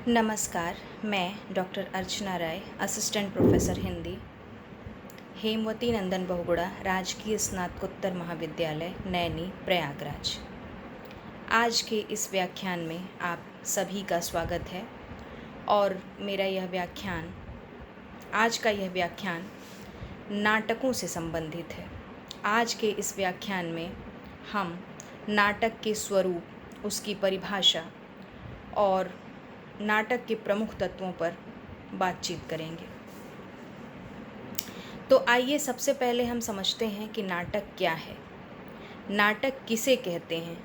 नमस्कार, मैं डॉक्टर अर्चना राय, assistant professor Hindi, Hemvati Nandan Bahuguna राजकीय स्नातकोत्तर महाविद्यालय, नैनी, प्रयागराज। आज के इस व्याख्यान में आप सभी का स्वागत है और आज का यह व्याख्यान नाटकों से संबंधित है। आज के इस व्याख्यान में हम नाटक के स्वरूप, उसकी परिभाषा और नाटक के प्रमुख तत्वों पर बातचीत करेंगे। तो आइए सबसे पहले हम समझते हैं कि नाटक क्या है, नाटक किसे कहते हैं,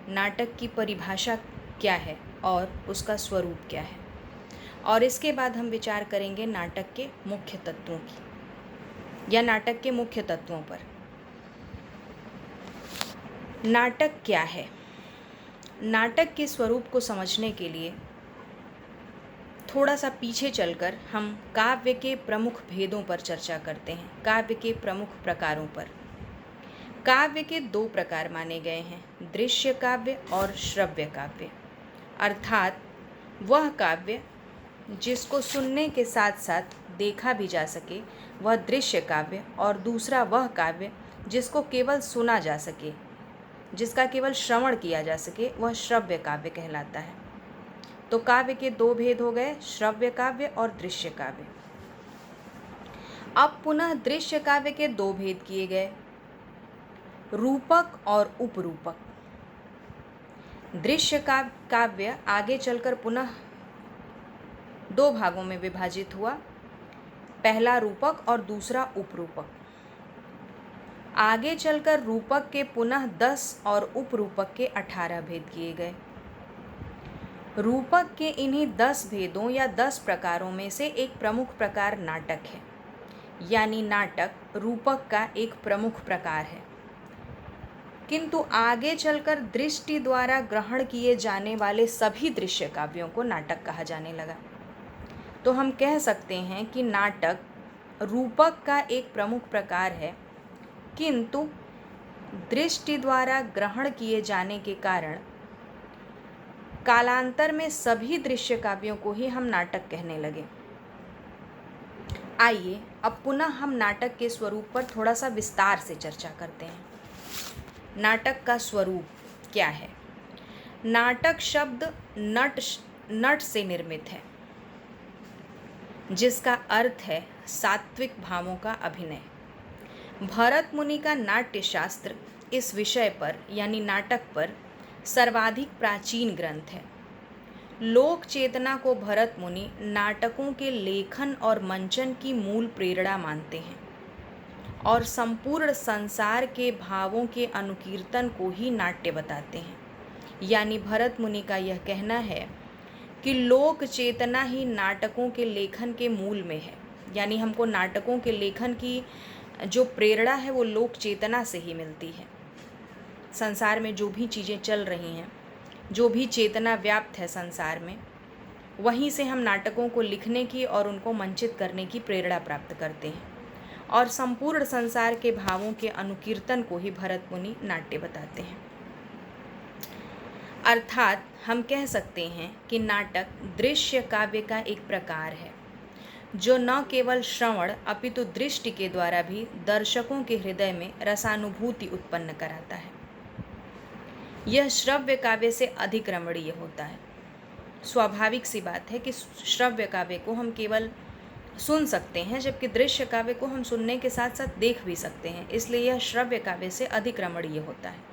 नाटक की परिभाषा क्या है और उसका स्वरूप क्या है। और इसके बाद हम विचार करेंगे नाटक के मुख्य तत्वों की या नाटक के मुख्य तत्वों पर। नाटक क्या है? नाटक के स्वरूप को समझने के लिए थोड़ा सा पीछे चलकर हम काव्य के प्रमुख भेदों पर चर्चा करते हैं, काव्य के प्रमुख प्रकारों पर। काव्य के दो प्रकार माने गए हैं, दृश्य काव्य और श्रव्य काव्य। अर्थात वह काव्य जिसको सुनने के साथ साथ देखा भी जा सके वह दृश्य काव्य, और दूसरा वह काव्य जिसको केवल सुना जा सके, जिसका केवल श्रवण किया जा सके, वह श्रव्य काव्य कहलाता है। तो काव्य के दो भेद हो गए, श्रव्य काव्य और दृश्य काव्य। अब पुनः दृश्य काव्य के दो भेद किए गए, रूपक और उपरूपक। दृश्य काव्य आगे चलकर पुनः दो भागों में विभाजित हुआ, पहला रूपक और दूसरा उपरूपक। आगे चलकर रूपक के पुनः 10 और उपरूपक के 18 भेद किए गए। रूपक के इन्हीं 10 भेदों या 10 प्रकारों में से एक प्रमुख प्रकार नाटक है, यानी नाटक रूपक का एक प्रमुख प्रकार है। किंतु आगे चलकर दृष्टि द्वारा ग्रहण किए जाने वाले सभी दृश्य काव्यों को नाटक कहा जाने लगा। तो हम कह सकते हैं कि नाटक रूपक का एक प्रमुख प्रकार है, किंतु दृष्टि द्वारा ग्रहण किए जाने के कारण कालांतर में सभी दृश्य काव्यों को ही हम नाटक कहने लगे। आइए अब पुनः हम नाटक के स्वरूप पर थोड़ा सा विस्तार से चर्चा करते हैं। नाटक का स्वरूप क्या है? नाटक शब्द नट से निर्मित है, जिसका अर्थ है सात्विक भावों का अभिनय। भरत मुनि का नाट्य शास्त्र इस विषय पर यानी नाटक पर सर्वाधिक प्राचीन ग्रंथ है। लोक चेतना को भरत मुनि नाटकों के लेखन और मंचन की मूल प्रेरणा मानते हैं और संपूर्ण संसार के भावों के अनुकीर्तन को ही नाट्य बताते हैं। यानी भरत मुनि का यह कहना है कि लोक चेतना ही नाटकों के लेखन के मूल में है, यानी हमको नाटकों के लेखन की जो प्रेरणा है वो लोक चेतना से ही मिलती है। संसार में जो भी चीज़ें चल रही हैं, जो भी चेतना व्याप्त है संसार में, वहीं से हम नाटकों को लिखने की और उनको मंचित करने की प्रेरणा प्राप्त करते हैं, और संपूर्ण संसार के भावों के अनुकीर्तन को ही भरत मुनि नाट्य बताते हैं। अर्थात हम कह सकते हैं कि नाटक दृश्य काव्य का एक प्रकार है, जो न केवल श्रवण अपितु दृष्टि के द्वारा भी दर्शकों के हृदय में रसानुभूति उत्पन्न कराता है। यह श्रव्य काव्य से अधिक रमणीय होता है। स्वाभाविक सी बात है कि श्रव्य काव्य को हम केवल सुन सकते हैं, जबकि दृश्य काव्य को हम सुनने के साथ साथ देख भी सकते हैं, इसलिए यह श्रव्य काव्य से अधिक रमणीय होता है।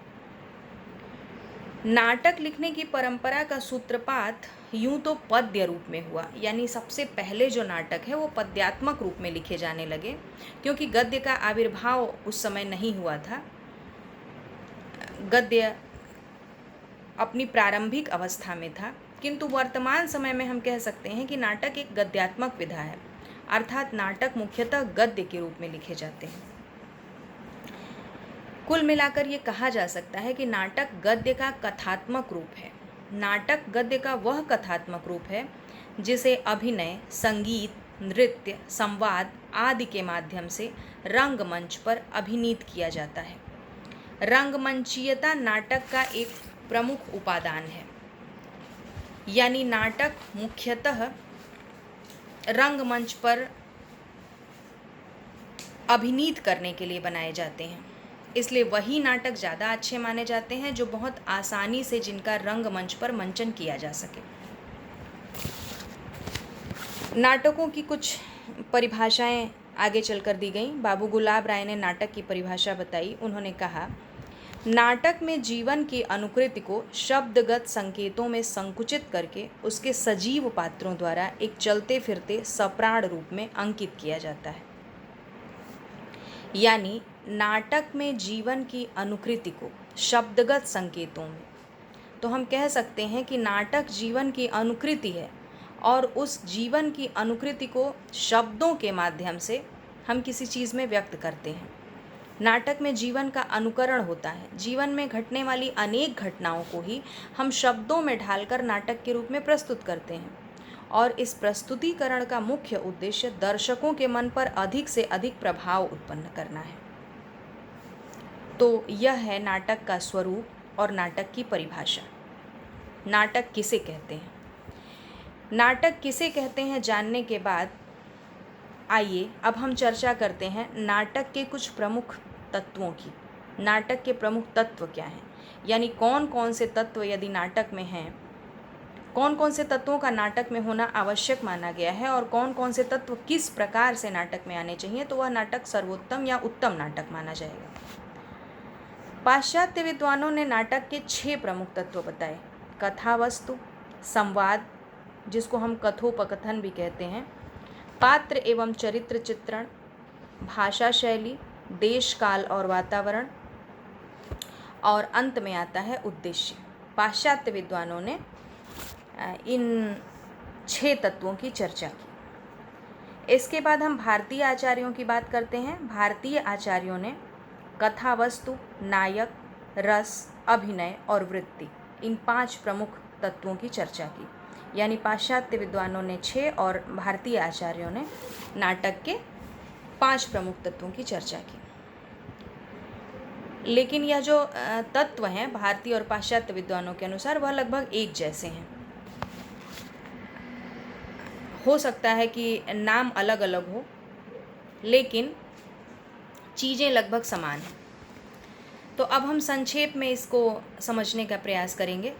नाटक लिखने की परंपरा का सूत्रपात यूं तो पद्य रूप में हुआ, यानी सबसे पहले जो नाटक है वो पद्यात्मक रूप में लिखे जाने लगे, क्योंकि गद्य का आविर्भाव उस समय नहीं हुआ था। गद्य अपनी प्रारंभिक अवस्था में था, किंतु वर्तमान समय में हम कह सकते हैं कि नाटक एक गद्यात्मक विधा है, अर्थात नाटक मुख्यतः गद्य के रूप में लिखे जाते हैं। कुल मिलाकर ये कहा जा सकता है कि नाटक गद्य का कथात्मक रूप है। नाटक गद्य का वह कथात्मक रूप है जिसे अभिनय, संगीत, नृत्य, संवाद आदि के माध्यम से रंगमंच पर अभिनीत किया जाता है। रंगमंचीयता नाटक का एक प्रमुख उपादान है। यानी नाटक मुख्यतः रंगमंच पर अभिनीत करने के लिए बनाए जाते हैं, इसलिए वही नाटक ज़्यादा अच्छे माने जाते हैं जो बहुत आसानी से जिनका रंगमंच पर मंचन किया जा सके। नाटकों की कुछ परिभाषाएं आगे चलकर दी गई। बाबू गुलाब राय ने नाटक की परिभाषा बताई। उन्होंने कहा, नाटक में जीवन की अनुकृति को शब्दगत संकेतों में संकुचित करके उसके सजीव पात्रों द्वारा एक चलते फिरते सप्राण रूप में अंकित किया जाता है। यानी नाटक में जीवन की अनुकृति को शब्दगत संकेतों में, तो हम कह सकते हैं कि नाटक जीवन की अनुकृति है और उस जीवन की अनुकृति को शब्दों के माध्यम से हम किसी चीज़ में व्यक्त करते हैं। नाटक में जीवन का अनुकरण होता है। जीवन में घटने वाली अनेक घटनाओं को ही हम शब्दों में ढालकर नाटक के रूप में प्रस्तुत करते हैं और इस प्रस्तुतिकरण का मुख्य उद्देश्य दर्शकों के मन पर अधिक से अधिक प्रभाव उत्पन्न करना है। तो यह है नाटक का स्वरूप और नाटक की परिभाषा। नाटक किसे कहते हैं? नाटक किसे कहते हैं जानने के बाद आइए अब हम चर्चा करते हैं नाटक के कुछ प्रमुख तत्वों की। नाटक के प्रमुख तत्व क्या हैं, यानी कौन कौन से तत्व यदि नाटक में हैं, कौन कौन से तत्वों का नाटक में होना आवश्यक माना गया है और कौन कौन से तत्व किस प्रकार से नाटक में आने चाहिए, तो वह नाटक सर्वोत्तम या उत्तम नाटक माना जाएगा। पाश्चात्य विद्वानों ने नाटक के 6 प्रमुख तत्व बताए। कथावस्तु, संवाद जिसको हम कथोपकथन भी कहते हैं, पात्र एवं चरित्र चित्रण, भाषा शैली, देश काल और वातावरण, और अंत में आता है उद्देश्य। पाश्चात्य विद्वानों ने इन 6 तत्वों की चर्चा की। इसके बाद हम भारतीय आचार्यों की बात करते हैं। भारतीय आचार्यों ने कथावस्तु, नायक, रस, अभिनय और वृत्ति, इन 5 प्रमुख तत्वों की चर्चा की। यानी पाश्चात्य विद्वानों ने 6 और भारतीय आचार्यों ने नाटक के 5 प्रमुख तत्वों की चर्चा की। लेकिन यह जो तत्व हैं भारतीय और पाश्चात्य विद्वानों के अनुसार वह लगभग एक जैसे हैं। हो सकता है कि नाम अलग अलग हो लेकिन चीज़ें लगभग समान हैं। तो अब हम संक्षेप में इसको समझने का प्रयास करेंगे,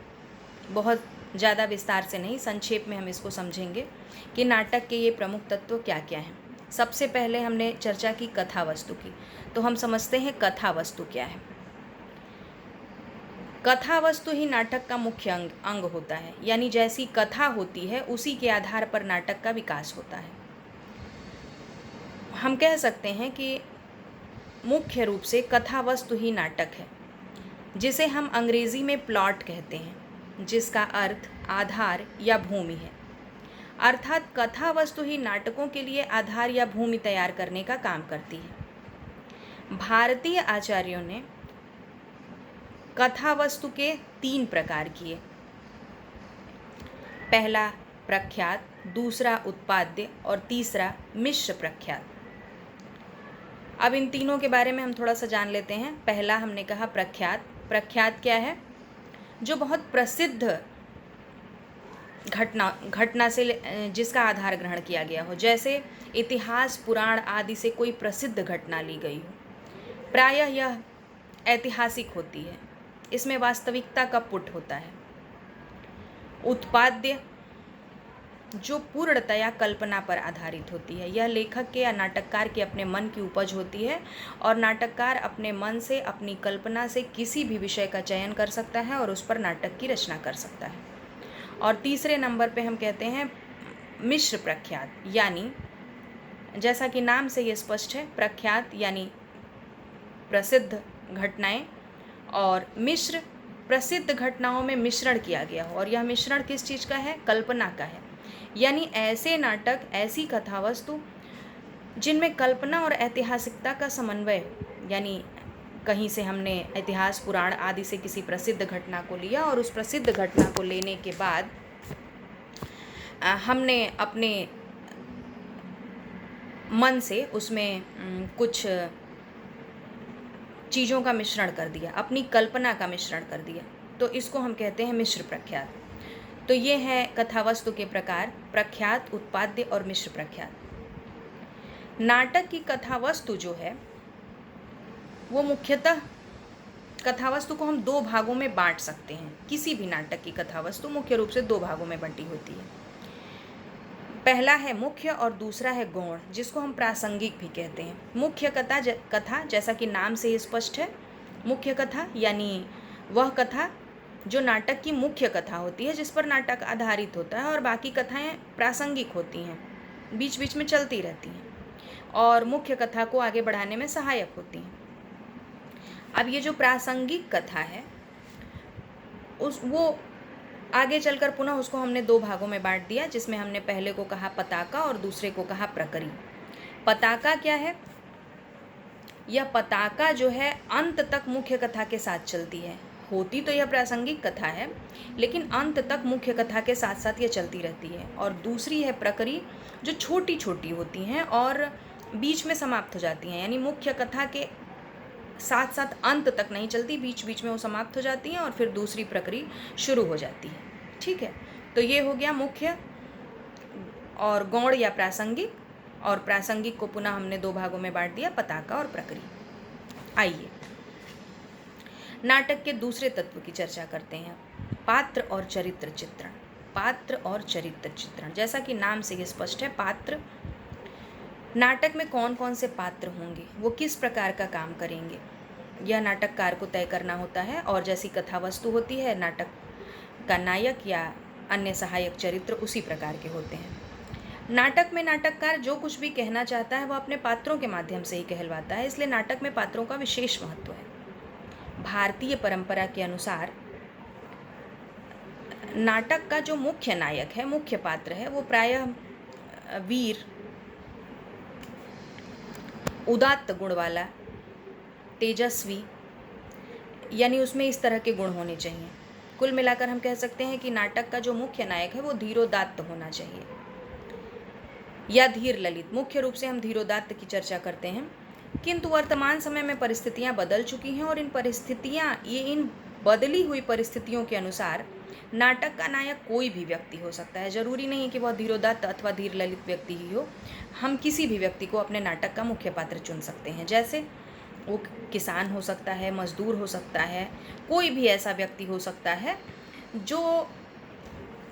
बहुत ज़्यादा विस्तार से नहीं, संक्षेप में हम इसको समझेंगे कि नाटक के ये प्रमुख तत्व क्या क्या हैं। सबसे पहले हमने चर्चा की कथा वस्तु की, तो हम समझते हैं कथा वस्तु क्या है। कथा वस्तु ही नाटक का मुख्य अंग होता है, यानी जैसी कथा होती है उसी के आधार पर नाटक का विकास होता है। हम कह सकते हैं कि मुख्य रूप से कथा वस्तु ही नाटक है, जिसे हम अंग्रेज़ी में प्लॉट कहते हैं, जिसका अर्थ आधार या भूमि है। अर्थात कथा वस्तु ही नाटकों के लिए आधार या भूमि तैयार करने का काम करती है। भारतीय आचार्यों ने कथा वस्तु के 3 प्रकार किए। पहला प्रख्यात, दूसरा उत्पाद्य और तीसरा मिश्र प्रख्यात। अब इन तीनों के बारे में हम थोड़ा सा जान लेते हैं। पहला हमने कहा प्रख्यात। प्रख्यात क्या है? जो बहुत प्रसिद्ध घटना से जिसका आधार ग्रहण किया गया हो, जैसे इतिहास, पुराण आदि से कोई प्रसिद्ध घटना ली गई हो। प्रायः यह ऐतिहासिक होती है, इसमें वास्तविकता का पुट होता है। उत्पाद्य जो पूर्णतया कल्पना पर आधारित होती है, यह लेखक के या नाटककार के अपने मन की उपज होती है और नाटककार अपने मन से, अपनी कल्पना से किसी भी विषय का चयन कर सकता है और उस पर नाटक की रचना कर सकता है। और तीसरे नंबर पे हम कहते हैं मिश्र प्रख्यात, यानी जैसा कि नाम से ये स्पष्ट है, प्रख्यात यानी प्रसिद्ध घटनाएं और मिश्र प्रसिद्ध घटनाओं में मिश्रण किया गया हो। और यह मिश्रण किस चीज़ का है? कल्पना का है। यानी ऐसे नाटक, ऐसी कथावस्तु जिनमें कल्पना और ऐतिहासिकता का समन्वय हो, यानी कहीं से हमने इतिहास, पुराण आदि से किसी प्रसिद्ध घटना को लिया और उस प्रसिद्ध घटना को लेने के बाद हमने अपने मन से उसमें कुछ चीज़ों का मिश्रण कर दिया, अपनी कल्पना का मिश्रण कर दिया, तो इसको हम कहते हैं मिश्र प्रख्यात। तो ये है कथावस्तु के प्रकार: प्रख्यात, उत्पाद्य और मिश्र प्रख्यात। नाटक की कथावस्तु जो है वो मुख्यतः कथावस्तु को हम दो भागों में बांट सकते हैं। किसी भी नाटक की कथावस्तु मुख्य रूप से दो भागों में बंटी होती है। पहला है मुख्य और दूसरा है गौण, जिसको हम प्रासंगिक भी कहते हैं। मुख्य कथा जैसा कि नाम से ही स्पष्ट है, मुख्य कथा यानी वह कथा जो नाटक की मुख्य कथा होती है, जिस पर नाटक आधारित होता है, और बाकी कथाएं प्रासंगिक होती हैं, बीच बीच में चलती रहती हैं और मुख्य कथा को आगे बढ़ाने में सहायक होती हैं। अब ये जो प्रासंगिक कथा है वो आगे चलकर पुनः उसको हमने दो भागों में बांट दिया, जिसमें हमने पहले को कहा पताका और दूसरे को कहा प्रकरी। पताका क्या है? यह पताका जो है अंत तक मुख्य कथा के साथ चलती है। होती तो यह प्रासंगिक कथा है, लेकिन अंत तक मुख्य कथा के साथ साथ यह चलती रहती है। और दूसरी है प्रकरी, जो छोटी छोटी होती हैं और बीच में समाप्त हो जाती हैं, यानी मुख्य कथा के साथ साथ अंत तक नहीं चलती, बीच बीच में वो समाप्त हो जाती हैं और फिर दूसरी प्रक्रिया शुरू हो जाती है। ठीक है, तो ये हो गया मुख्य और गौण या प्रासंगिक, और प्रासंगिक को पुनः हमने दो भागों में बांट दिया, पताका और प्रक्रिया। आइए नाटक के दूसरे तत्व की चर्चा करते हैं, पात्र और चरित्र चित्रण। पात्र और चरित्र चित्रण, जैसा कि नाम से ही स्पष्ट है, पात्र, नाटक में कौन कौन से पात्र होंगे, वो किस प्रकार का काम करेंगे, यह नाटककार को तय करना होता है। और जैसी कथावस्तु होती है, नाटक का नायक या अन्य सहायक चरित्र उसी प्रकार के होते हैं। नाटक में नाटककार जो कुछ भी कहना चाहता है वह अपने पात्रों के माध्यम से ही कहलवाता है, इसलिए नाटक में पात्रों का विशेष महत्व है। भारतीय परंपरा के अनुसार नाटक का जो मुख्य नायक है, मुख्य पात्र है, वो प्रायः वीर, उदात्त गुण वाला, तेजस्वी, यानी उसमें इस तरह के गुण होने चाहिए। कुल मिलाकर हम कह सकते हैं कि नाटक का जो मुख्य नायक है वो धीरोदात्त होना चाहिए या धीर ललित। मुख्य रूप से हम धीरोदात्त की चर्चा करते हैं, किंतु वर्तमान समय में परिस्थितियां बदल चुकी हैं और इन बदली हुई परिस्थितियों के अनुसार नाटक का नायक कोई भी व्यक्ति हो सकता है। जरूरी नहीं कि वह धीरोदात्त अथवा धीर ललित व्यक्ति ही हो, हम किसी भी व्यक्ति को अपने नाटक का मुख्य पात्र चुन सकते हैं। जैसे वो किसान हो सकता है, मजदूर हो सकता है, कोई भी ऐसा व्यक्ति हो सकता है जो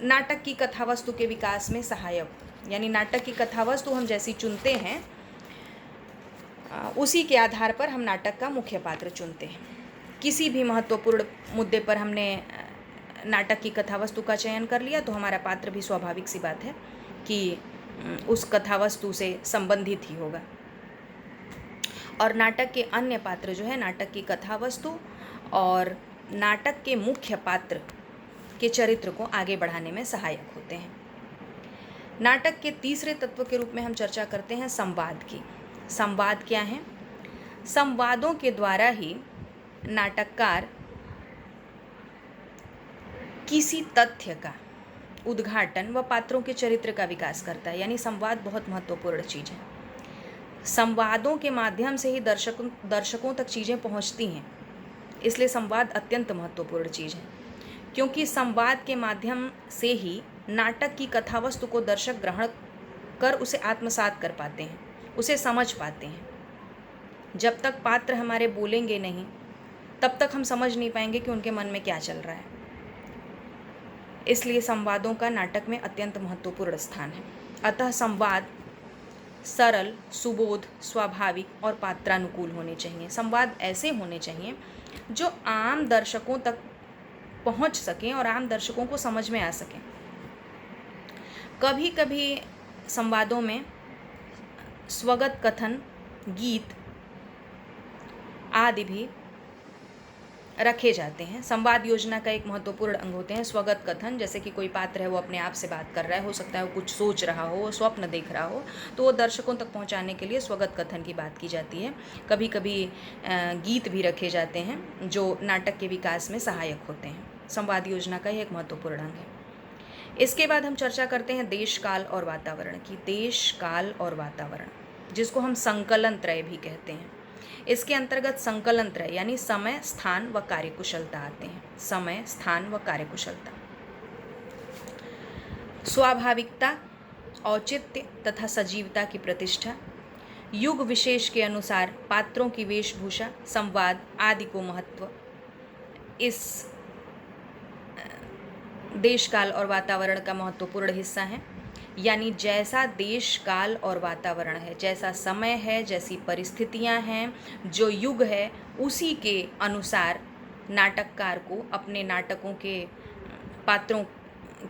नाटक की कथावस्तु के विकास में सहायक, यानी नाटक की कथावस्तु हम जैसी चुनते हैं उसी के आधार पर हम नाटक का मुख्य पात्र चुनते हैं। किसी भी महत्वपूर्ण मुद्दे पर हमने नाटक की कथावस्तु का चयन कर लिया तो हमारा पात्र भी स्वाभाविक सी बात है कि उस कथावस्तु से संबंधित ही होगा। और नाटक के अन्य पात्र जो है नाटक की कथावस्तु और नाटक के मुख्य पात्र के चरित्र को आगे बढ़ाने में सहायक होते हैं। नाटक के तीसरे तत्व के रूप में हम चर्चा करते हैं संवाद की। संवाद क्या है? संवादों के द्वारा ही नाटककार किसी तथ्य का उद्घाटन व पात्रों के चरित्र का विकास करता है, यानी संवाद बहुत महत्वपूर्ण चीज़ है। संवादों के माध्यम से ही दर्शकों तक चीज़ें पहुंचती हैं, इसलिए संवाद अत्यंत महत्वपूर्ण चीज़ है, क्योंकि संवाद के माध्यम से ही नाटक की कथावस्तु को दर्शक ग्रहण कर उसे आत्मसात कर पाते हैं, उसे समझ पाते हैं। जब तक पात्र हमारे बोलेंगे नहीं तब तक हम समझ नहीं पाएंगे कि उनके मन में क्या चल रहा है। इसलिए संवादों का नाटक में अत्यंत महत्वपूर्ण स्थान है। अतः संवाद सरल, सुबोध, स्वाभाविक और पात्रानुकूल होने चाहिए। संवाद ऐसे होने चाहिए जो आम दर्शकों तक पहुंच सकें और आम दर्शकों को समझ में आ सकें। कभी कभी संवादों में स्वगत कथन, गीत आदि भी रखे जाते हैं। संवाद योजना का एक महत्वपूर्ण अंग होते हैं स्वगत कथन। जैसे कि कोई पात्र है वो अपने आप से बात कर रहा है, हो सकता है वो कुछ सोच रहा हो, वो स्वप्न देख रहा हो, तो वो दर्शकों तक पहुंचाने के लिए स्वगत कथन की बात की जाती है। कभी कभी गीत भी रखे जाते हैं जो नाटक के विकास में सहायक होते हैं। संवाद योजना का एक महत्वपूर्ण अंग है। इसके बाद हम चर्चा करते हैं देश, काल और वातावरण की। देश, काल और वातावरण, जिसको हम संकलन त्रय भी कहते हैं। इसके अंतर्गत संकलन त्रय यानी समय, स्थान व कार्यकुशलता आते हैं। समय, स्थान व कार्यकुशलता। स्वाभाविकता, औचित्य तथा सजीवता की प्रतिष्ठा, युग विशेष के अनुसार पात्रों की वेशभूषा, संवाद आदि को महत्व, इस देश काल और वातावरण का महत्वपूर्ण हिस्सा है। यानी जैसा देश काल और वातावरण है, जैसा समय है, जैसी परिस्थितियां हैं, जो युग है, उसी के अनुसार नाटककार को अपने नाटकों के पात्रों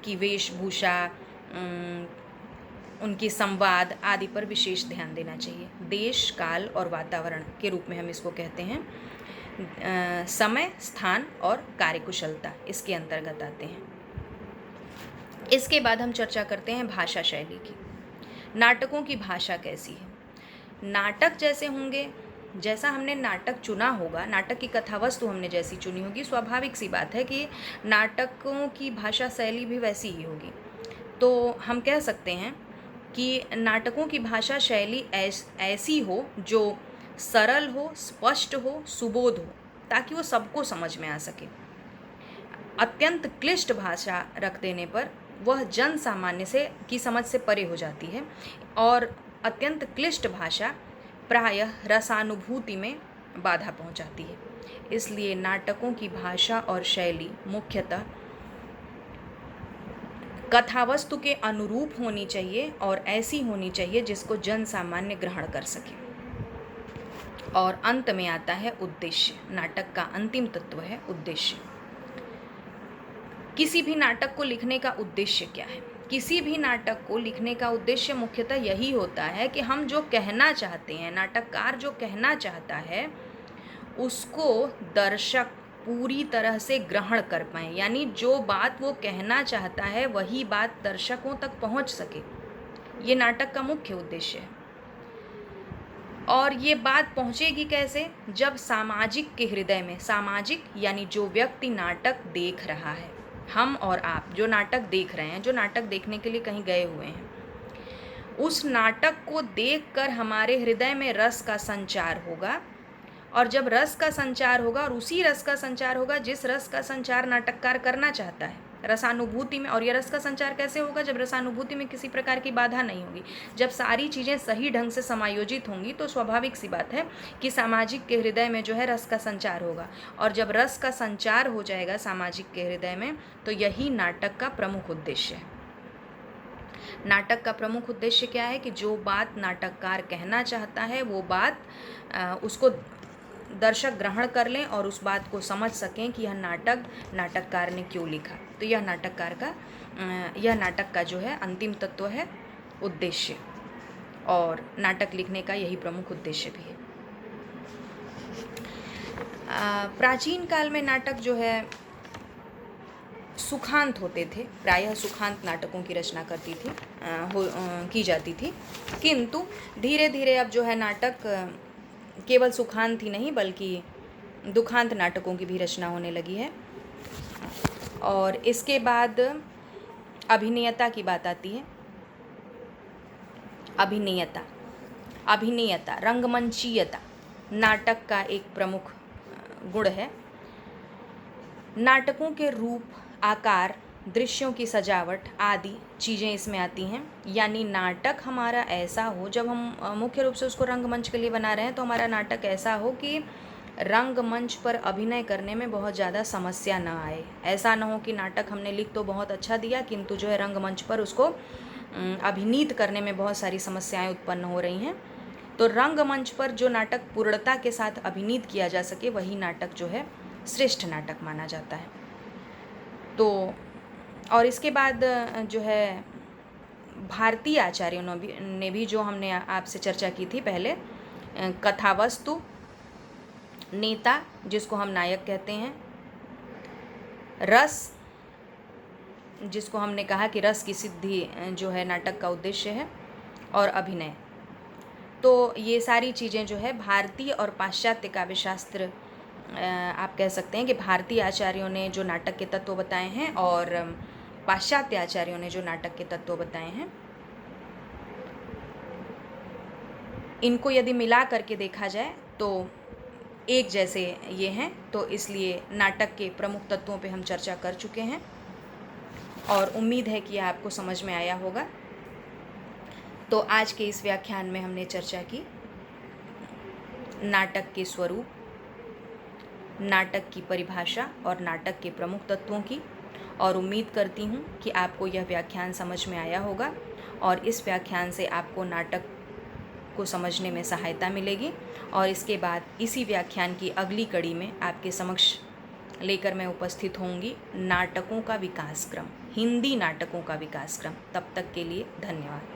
की वेशभूषा, उनकी संवाद आदि पर विशेष ध्यान देना चाहिए। देश काल और वातावरण के रूप में हम इसको कहते हैं। समय, स्थान और कार्यकुशलता इसके अंतर्गत आते हैं। इसके बाद हम चर्चा करते हैं भाषा शैली की। नाटकों की भाषा कैसी है? नाटक जैसे होंगे, जैसा हमने नाटक चुना होगा, नाटक की कथावस्तु हमने जैसी चुनी होगी, स्वाभाविक सी बात है कि नाटकों की भाषा शैली भी वैसी ही होगी। तो हम कह सकते हैं कि नाटकों की भाषा शैली ऐसी हो जो सरल हो, स्पष्ट हो, सुबोध हो, ताकि वो सबको समझ में आ सके। अत्यंत क्लिष्ट भाषा रख देने पर वह जन सामान्य से की समझ से परे हो जाती है, और अत्यंत क्लिष्ट भाषा प्रायः रसानुभूति में बाधा पहुंचाती है। इसलिए नाटकों की भाषा और शैली मुख्यतः कथावस्तु के अनुरूप होनी चाहिए और ऐसी होनी चाहिए जिसको जन सामान्य ग्रहण कर सके। और अंत में आता है उद्देश्य। नाटक का अंतिम तत्व है उद्देश्य। किसी भी नाटक को लिखने का उद्देश्य क्या है? किसी भी नाटक को लिखने का उद्देश्य मुख्यतः यही होता है कि हम जो कहना चाहते हैं, नाटककार जो कहना चाहता है, उसको दर्शक पूरी तरह से ग्रहण कर पाए। यानी जो बात वो कहना चाहता है वही बात दर्शकों तक पहुंच सके। ये नाटक का मुख्य उद्देश्य है। और ये बात पहुंचेगी कैसे? जब सामाजिक के हृदय में, सामाजिक यानी जो व्यक्ति नाटक देख रहा है, हम और आप जो नाटक देख रहे हैं, जो नाटक देखने के लिए कहीं गए हुए हैं, उस नाटक को देखकर हमारे हृदय में रस का संचार होगा। और जब रस का संचार होगा, और उसी रस का संचार होगा जिस रस का संचार नाटककार करना चाहता है, रसानुभूति में। और यह रस का संचार कैसे होगा? जब रसानुभूति में किसी प्रकार की बाधा नहीं होगी, जब सारी चीज़ें सही ढंग से समायोजित होंगी, तो स्वाभाविक सी बात है कि सामाजिक के हृदय में जो है रस का संचार होगा। और जब रस का संचार हो जाएगा सामाजिक के हृदय में, तो यही नाटक का प्रमुख उद्देश्य है। नाटक का प्रमुख उद्देश्य क्या है? कि जो बात नाटककार कहना चाहता है वो बात उसको दर्शक ग्रहण कर लें और उस बात को समझ सकें कि यह नाटक नाटककार ने क्यों लिखा। तो यह नाटक का जो है अंतिम तत्व है उद्देश्य, और नाटक लिखने का यही प्रमुख उद्देश्य भी है। प्राचीन काल में नाटक जो है सुखांत होते थे, प्रायः सुखांत नाटकों की रचना की जाती थी। किंतु धीरे धीरे अब जो है नाटक केवल सुखांत ही नहीं बल्कि दुखांत नाटकों की भी रचना होने लगी है। और इसके बाद अभिनयता की बात आती है। अभिनयता, रंगमंचीयता नाटक का एक प्रमुख गुण है। नाटकों के रूप, आकार, दृश्यों की सजावट आदि चीज़ें इसमें आती हैं। यानी नाटक हमारा ऐसा हो, जब हम मुख्य रूप से उसको रंगमंच के लिए बना रहे हैं, तो हमारा नाटक ऐसा हो कि रंगमंच पर अभिनय करने में बहुत ज़्यादा समस्या ना आए। ऐसा ना हो कि नाटक हमने लिख तो बहुत अच्छा दिया, किंतु जो है रंगमंच पर उसको अभिनीत करने में बहुत सारी समस्याएं उत्पन्न हो रही हैं। तो रंगमंच पर जो नाटक पूर्णता के साथ अभिनीत किया जा सके, वही नाटक जो है श्रेष्ठ नाटक माना जाता है। तो और इसके बाद जो है भारतीय आचार्यों ने भी जो हमने आपसे चर्चा की थी पहले, कथावस्तु, नेता जिसको हम नायक कहते हैं, रस जिसको हमने कहा कि रस की सिद्धि जो है नाटक का उद्देश्य है, और अभिनय। तो ये सारी चीज़ें जो है भारतीय और पाश्चात्य काव्यशास्त्र, आप कह सकते हैं कि भारतीय आचार्यों ने जो नाटक के तत्व बताए हैं और पाश्चात्य आचार्यों ने जो नाटक के तत्व बताए हैं, इनको यदि मिला करके देखा जाए तो एक जैसे ये हैं। तो इसलिए नाटक के प्रमुख तत्वों पे हम चर्चा कर चुके हैं। और उम्मीद है कि आपको समझ में आया होगा। तो आज के इस व्याख्यान में हमने चर्चा की नाटक के स्वरूप, नाटक की परिभाषा और नाटक के प्रमुख तत्वों की, और उम्मीद करती हूँ कि आपको यह व्याख्यान समझ में आया होगा और इस व्याख्यान से आपको नाटक को समझने में सहायता मिलेगी। और इसके बाद इसी व्याख्यान की अगली कड़ी में आपके समक्ष लेकर मैं उपस्थित होंगी नाटकों का विकास क्रम, हिंदी नाटकों का विकास क्रम। तब तक के लिए धन्यवाद।